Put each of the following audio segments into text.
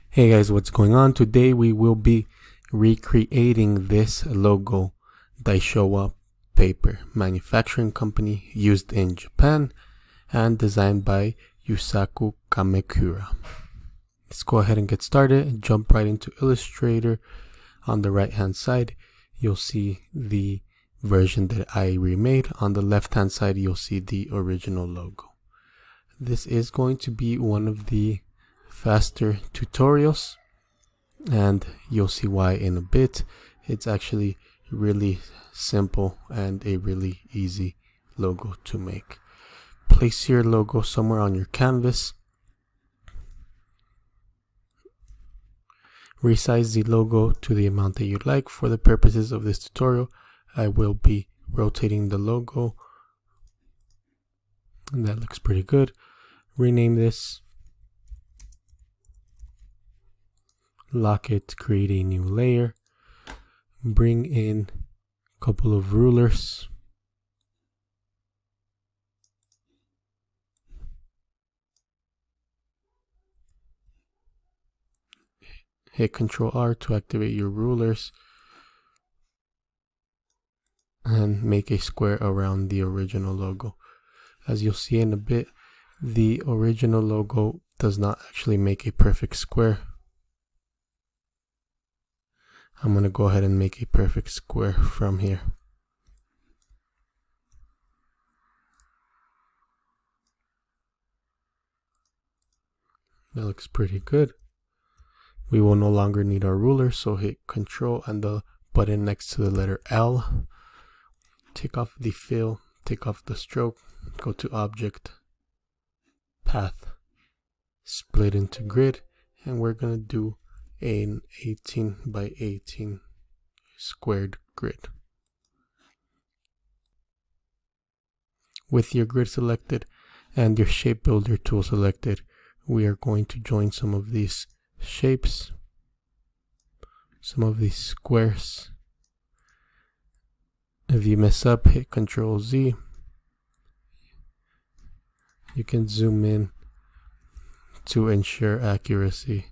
Hey guys, what's going on? Today we will be recreating this logo, Daishowa Paper Manufacturing Company, used in Japan and designed by Yusaku Kamekura. Let's go ahead and get started and jump right into Illustrator. On the right hand side, you'll see the version that I remade. On the left hand side, you'll see the original logo. This is going to be one of the faster tutorials, and you'll see why in a bit. It's actually really simple and a really easy logo to make. Place your logo somewhere on your canvas. Resize the logo to the amount that you'd like. For the purposes of this tutorial, I will be rotating the logo, and that looks pretty good. Rename this, lock it, create a new layer, bring in a couple of rulers, hit Ctrl R to activate your rulers, and make a square around the original logo. As you'll see in a bit, the original logo does not actually make a perfect square. I'm going to go ahead and make a perfect square from here. That looks pretty good. We will no longer need our ruler, so hit Ctrl and the button next to the letter L. Take off the fill, take off the stroke, go to Object, Path, split into grid, and we're going to do an 18 by 18 squared grid. With your grid selected and your shape builder tool selected, we are going to join some of these shapes, some of these squares. If you mess up, hit Ctrl Z. You can zoom in to ensure accuracy.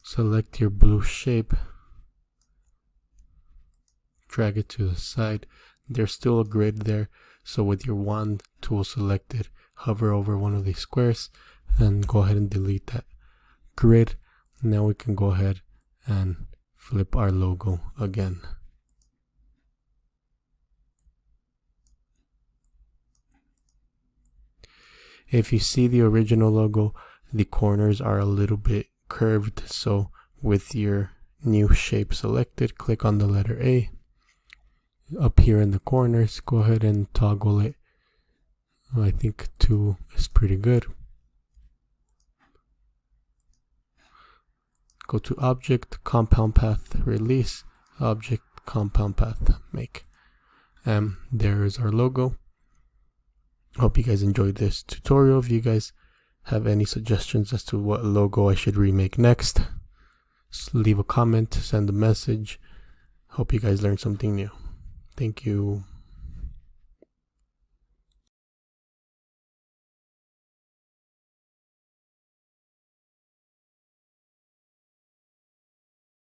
Select your blue shape, drag it to the side. There's still a grid there, so with your wand tool selected, hover over one of these squares and go ahead and delete that grid. Now we can go ahead and flip our logo again. If you see the original logo, the corners are a little bit curved, so with your new shape selected, click on the letter A. Up here in the corners, go ahead and toggle it. I think 2 is pretty good. Go to Object, Compound Path, Release, Object, Compound Path, Make. And there is our logo. Hope you guys enjoyed this tutorial. If you guys have any suggestions as to what logo I should remake next, just leave a comment, send a message. Hope you guys learned something new. Thank you.